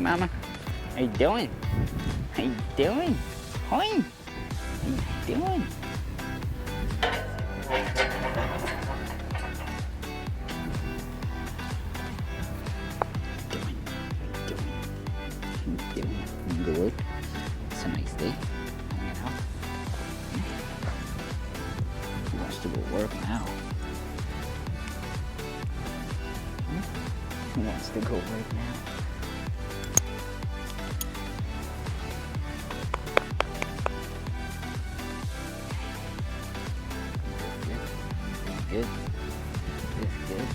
mama? How you doing? How you doing? Hi. How you doing? Good. It's a nice day. Hanging out. Who wants to go work now? Who wants to go work now? Good. This good.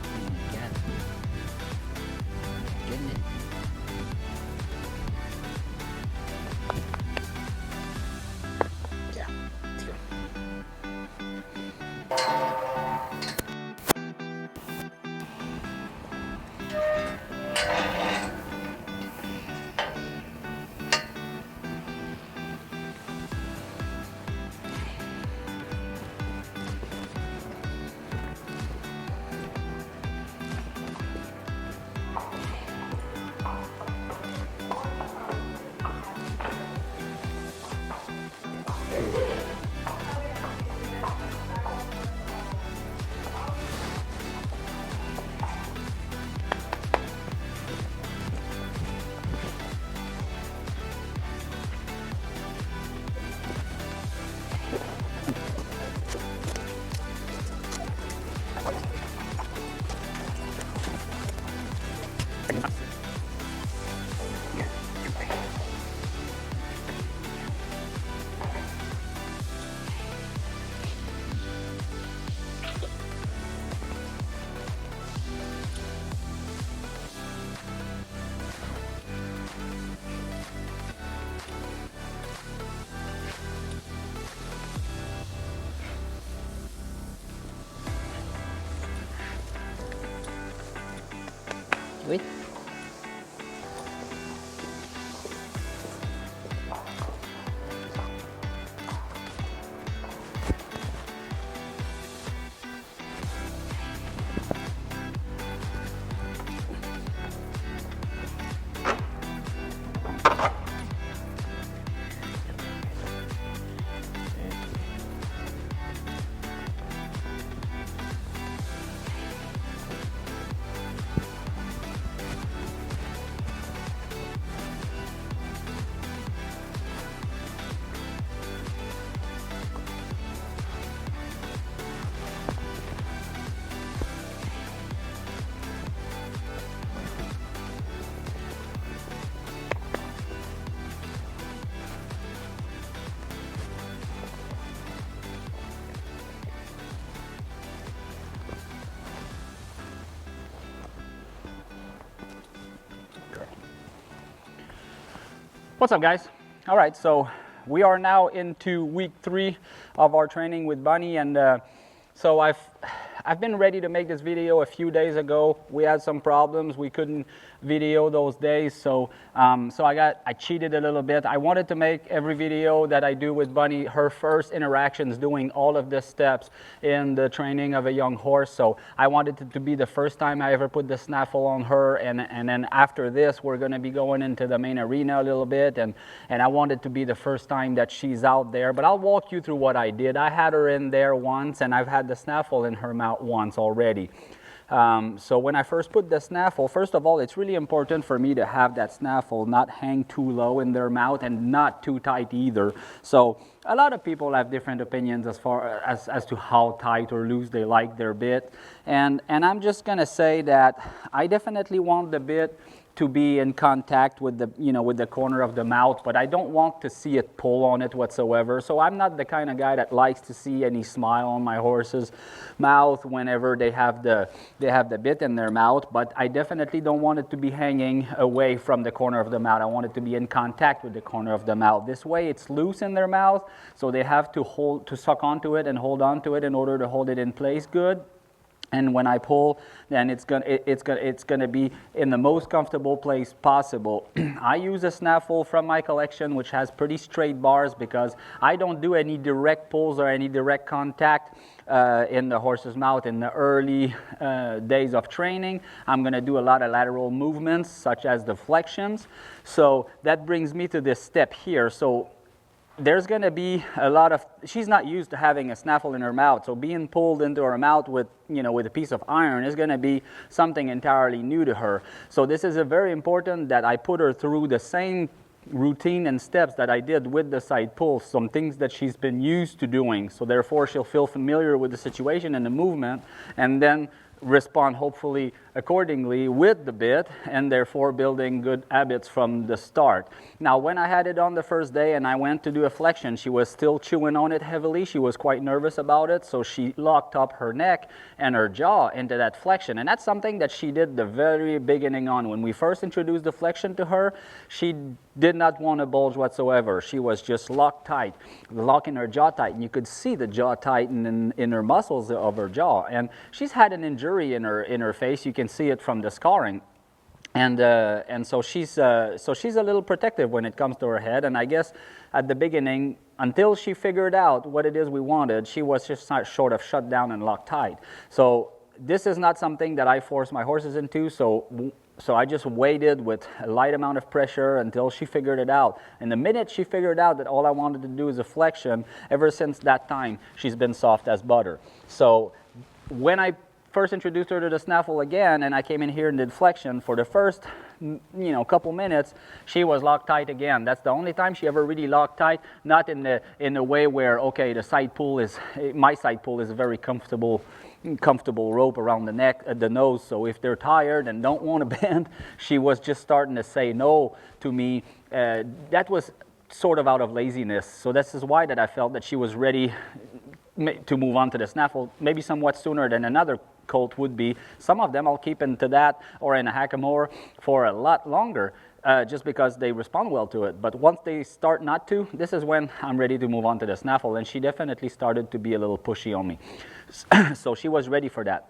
Oh my God. Goodness. Yeah. Let's go. Wait. What's up, guys? All right, so we are now into week 3 of our training with Bunny, and so I've been ready to make this video a few days ago. We had some problems. We couldn't video those days, so I cheated a little bit. I wanted to make every video that I do with Bunny her first interactions doing all of the steps in the training of a young horse. So I wanted it to be the first time I ever put the snaffle on her, and then after this we're going to be going into the main arena a little bit, and I wanted to be the first time that she's out there. But I'll walk you through what I did. I had her in there once, and I've had the snaffle in her mouth once already. So when I first put the snaffle, first of all, it's really important for me to have that snaffle not hang too low in their mouth and not too tight either. So a lot of people have different opinions as far as to how tight or loose they like their bit. And I'm just going to say that I definitely want the bit to be in contact with the, with the corner of the mouth, but I don't want to see it pull on it whatsoever. So I'm not the kind of guy that likes to see any smile on my horse's mouth whenever they have the bit in their mouth, but I definitely don't want it to be hanging away from the corner of the mouth. I want it to be in contact with the corner of the mouth. This way it's loose in their mouth, so they have to suck onto it and hold on to it in order to hold it in place good. And when I pull, then it's gonna be in the most comfortable place possible. I use a Snaffle from my collection, which has pretty straight bars, because I don't do any direct pulls or any direct contact in the horse's mouth in the early days of training. I'm gonna do a lot of lateral movements, such as the flexions. So that brings me to this step here. So there's going to be a lot of, she's not used to having a snaffle in her mouth, so being pulled into her mouth with, with a piece of iron is going to be something entirely new to her. So this is a very important that I put her through the same routine and steps that I did with the side pull, some things that she's been used to doing, so therefore she'll feel familiar with the situation and the movement, and then respond hopefully accordingly with the bit, and therefore building good habits from the start. Now, when I had it on the first day and I went to do a flexion, she was still chewing on it heavily. She was quite nervous about it, so she locked up her neck and her jaw into that flexion, and that's something that she did the very beginning on. When we first introduced the flexion to her, she did not want to bulge whatsoever. She was just locked tight, locking her jaw tight, and you could see the jaw tighten in her muscles of her jaw. And she's had an injury in her face. You can see it from the scarring, and so she's a little protective when it comes to her head. And I guess at the beginning, until she figured out what it is we wanted, she was just sort of shut down and locked tight. So this is not something that I force my horses into. So I just waited with a light amount of pressure until she figured it out. And the minute she figured out that all I wanted to do is a flexion, ever since that time, she's been soft as butter. So when I first introduced her to the snaffle again, and I came in here and did flexion, for the first couple minutes, she was locked tight again. That's the only time she ever really locked tight, not in the way where, okay, the side pull is, my side pull is a very comfortable rope around the neck, the nose, so if they're tired and don't want to bend, she was just starting to say no to me. That was sort of out of laziness, so this is why that I felt that she was ready to move on to the snaffle, maybe somewhat sooner than another colt would be. Some of them I'll keep into that or in a hackamore for a lot longer, just because they respond well to it. But once they start not to, this is when I'm ready to move on to the snaffle, and she definitely started to be a little pushy on me. So she was ready for that.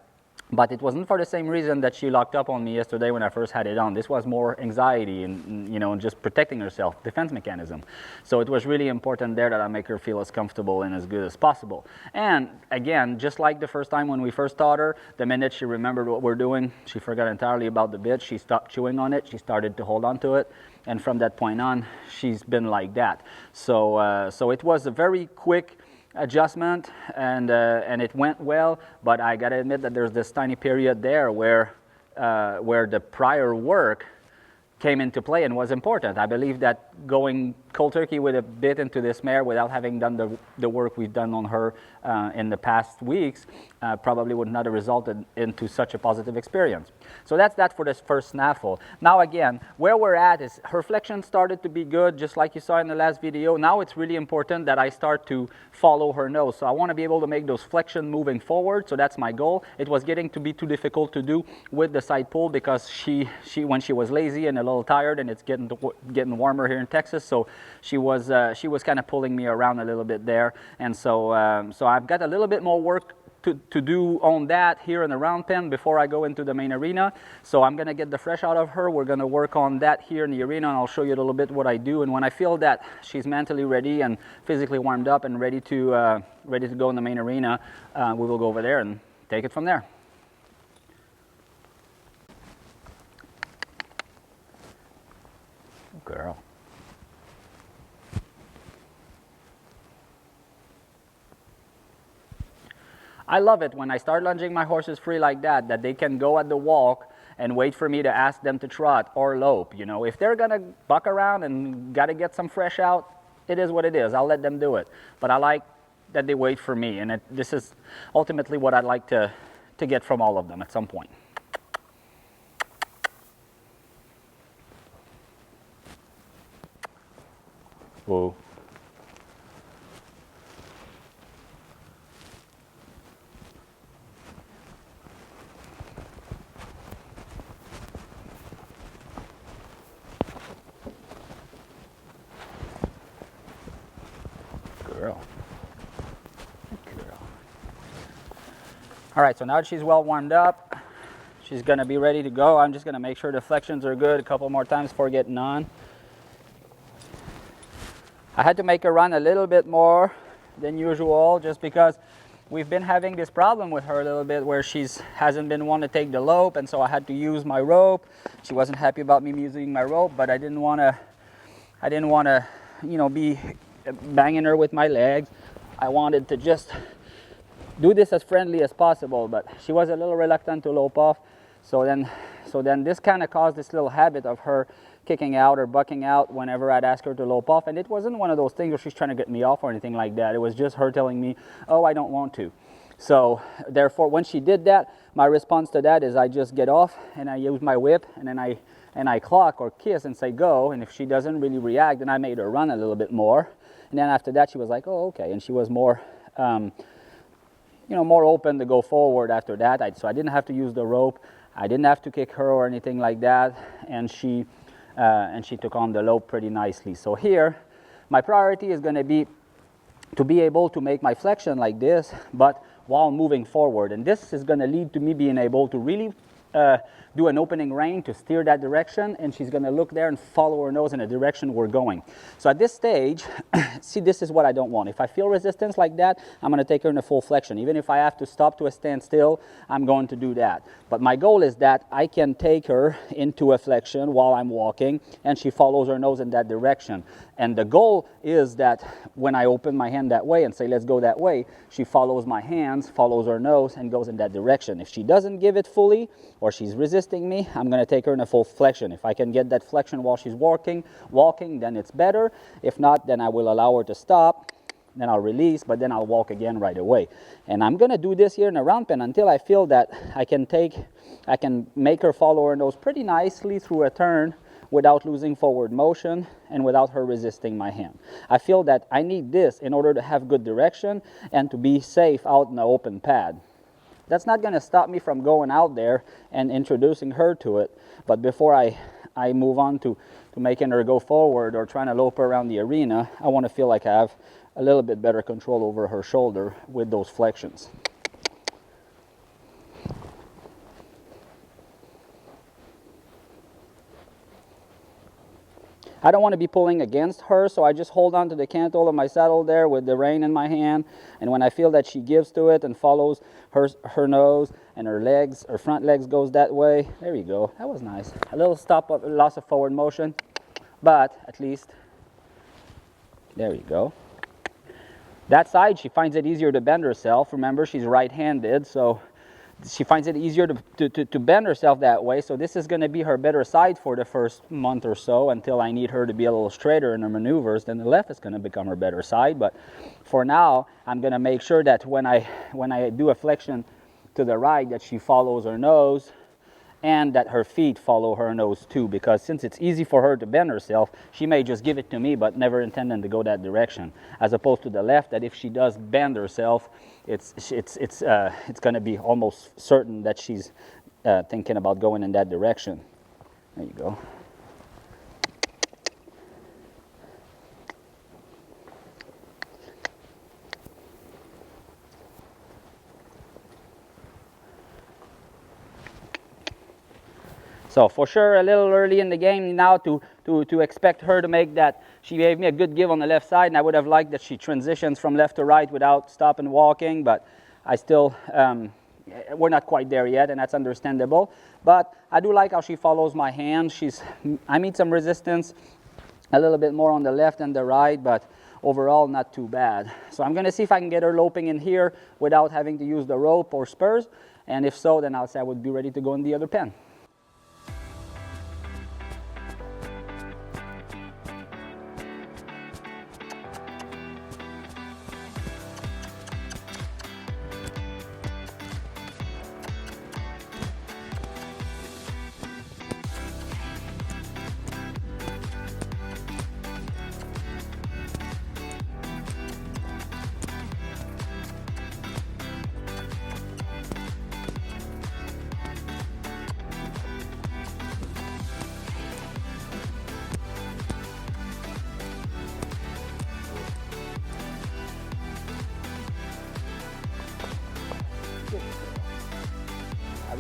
But it wasn't for the same reason that she locked up on me yesterday when I first had it on. This was more anxiety and just protecting herself, defense mechanism. So it was really important there that I make her feel as comfortable and as good as possible. And again, just like the first time when we first taught her, the minute she remembered what we're doing, she forgot entirely about the bit. She stopped chewing on it. She started to hold on to it. And from that point on, she's been like that. So, so it was a very quick adjustment, and it went well, but I gotta admit that there's this tiny period there where the prior work came into play and was important. I believe that going cold turkey with a bit into this mare without having done the work we've done on her in the past weeks probably would not have resulted into such a positive experience. So that's that for this first snaffle. Now again, where we're at is her flexion started to be good, just like you saw in the last video. Now it's really important that I start to follow her nose. So I want to be able to make those flexion moving forward, so that's my goal. It was getting to be too difficult to do with the side pull because she when she was lazy and a little tired, and it's getting warmer here in Texas, so she was kind of pulling me around a little bit there. And so so I've got a little bit more work to do on that here in the round pen before I go into the main arena. So I'm going to get the fresh out of her. We're going to work on that here in the arena, and I'll show you a little bit what I do. And when I feel that she's mentally ready and physically warmed up and ready to go in the main arena, we will go over there and take it from there. Girl. I love it when I start lunging my horses free like that they can go at the walk and wait for me to ask them to trot or lope. You know, if they're gonna buck around and gotta get some fresh out, it is what it is. I'll let them do it. But I like that they wait for me, and this is ultimately what I'd like to get from all of them at some point. Whoa. Girl. Good girl. All right, so now that she's well warmed up, she's gonna be ready to go. I'm just gonna make sure the flexions are good a couple more times before getting on. I had to make her run a little bit more than usual just because we've been having this problem with her a little bit where hasn't been wanting to take the lope, and so I had to use my rope. She wasn't happy about me using my rope, but I didn't want to, you know, be banging her with my legs. I wanted to just do this as friendly as possible, but she was a little reluctant to lope off. So then this kind of caused this little habit of her kicking out or bucking out whenever I'd ask her to lope off. And it wasn't one of those things where she's trying to get me off or anything like that. It was just her telling me, oh, I don't want to. So therefore, when she did that, my response to that is I just get off and I use my whip, and then I clock or kiss and say go. And if she doesn't really react, then I made her run a little bit more. And then after that, she was like, oh, okay. And she was more, you know, more open to go forward after that. So I didn't have to use the rope. I didn't have to kick her or anything like that. And she took on the lope pretty nicely. So here, my priority is going to be able to make my flexion like this, but while moving forward. And this is going to lead to me being able to really do an opening rein to steer that direction, and she's going to look there and follow her nose in the direction we're going. So at this stage, see, this is what I don't want. If I feel resistance like that, I'm going to take her in a full flexion. Even if I have to stop to a standstill, I'm going to do that. But my goal is that I can take her into a flexion while I'm walking, and she follows her nose in that direction. And the goal is that when I open my hand that way and say, let's go that way, she follows my hands, follows her nose, and goes in that direction. If she doesn't give it fully, or she's resisting me, I'm going to take her in a full flexion. If I can get that flexion while she's walking, then it's better. If not, then I will allow her to stop, then I'll release, but then I'll walk again right away. And I'm going to do this here in a round pen until I feel that I can make her follow her nose pretty nicely through a turn without losing forward motion and without her resisting my hand. I feel that I need this in order to have good direction and to be safe out in the open pad. That's not going to stop me from going out there and introducing her to it, but before I move on to making her go forward or trying to lope her around the arena, I want to feel like I have a little bit better control over her shoulder with those flexions. I don't want to be pulling against her, so I just hold on to the cantle of my saddle there with the rein in my hand, and when I feel that she gives to it and follows her nose and her front legs goes that way, there you go, that was nice. A little loss of forward motion, but at least, there you go. That side, she finds it easier to bend herself. Remember, she's right-handed, so she finds it easier to bend herself that way. So this is going to be her better side for the first month or so until I need her to be a little straighter in her maneuvers. Then the left is going to become her better side. But for now, I'm going to make sure that when I do a flexion to the right, that she follows her nose and that her feet follow her nose too, because since it's easy for her to bend herself, she may just give it to me but never intending to go that direction, as opposed to the left, that if she does bend herself, it's going to be almost certain that she's thinking about going in that direction. There you go. So for sure, a little early in the game now to expect her to make that. She gave me a good give on the left side, and I would have liked that she transitions from left to right without stopping walking, but I still, we're not quite there yet, and that's understandable. But I do like how she follows my hand. I meet some resistance, a little bit more on the left and the right, but overall not too bad. So I'm going to see if I can get her loping in here without having to use the rope or spurs, and if so, then I'll say I would be ready to go in the other pen.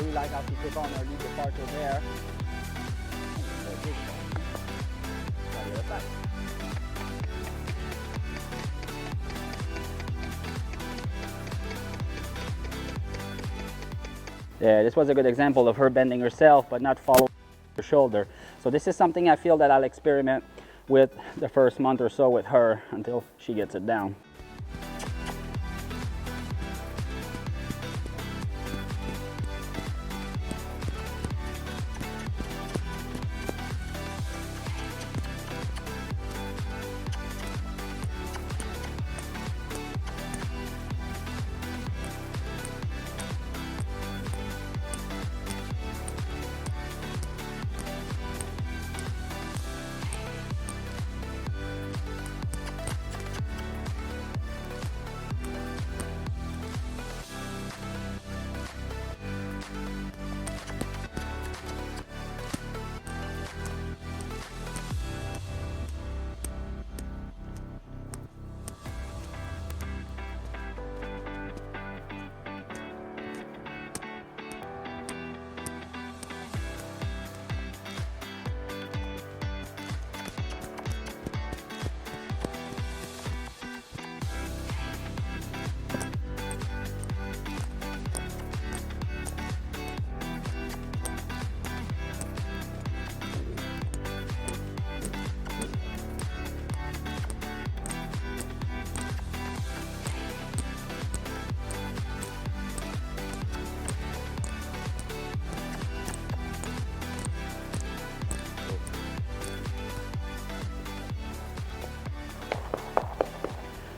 really like how she took on her lead departure there. Yeah, this was a good example of her bending herself but not following her shoulder. So this is something I feel that I'll experiment with the first month or so with her until she gets it down.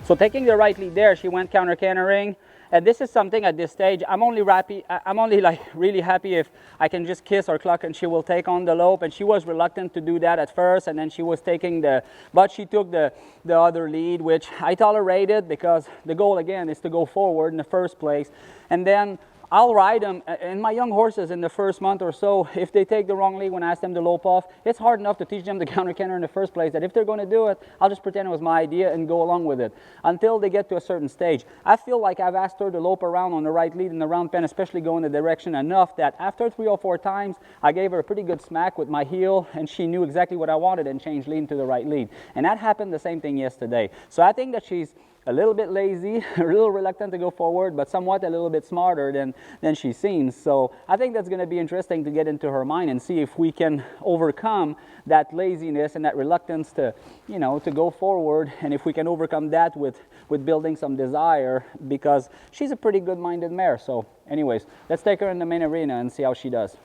So taking the right lead there, she went counter-cantering, and this is something at this stage, I'm only like really happy if I can just kiss or cluck and she will take on the lope, and she was reluctant to do that at first, and then she was taking but she took the other lead, which I tolerated because the goal again is to go forward in the first place. And then I'll ride them, and my young horses in the first month or so, if they take the wrong lead when I ask them to lope off, it's hard enough to teach them to counter-canter in the first place that if they're going to do it, I'll just pretend it was my idea and go along with it until they get to a certain stage. I feel like I've asked her to lope around on the right lead in the round pen, especially go in the direction enough that after 3 or 4 times, I gave her a pretty good smack with my heel, and she knew exactly what I wanted and changed lead to the right lead. And that happened the same thing yesterday. So I think that she's a little bit lazy, a little reluctant to go forward, but somewhat a little bit smarter than she seems. So I think that's going to be interesting to get into her mind and see if we can overcome that laziness and that reluctance to, you know, to go forward, and if we can overcome that with building some desire, because she's a pretty good-minded mare. So anyways, let's take her in the main arena and see how she does.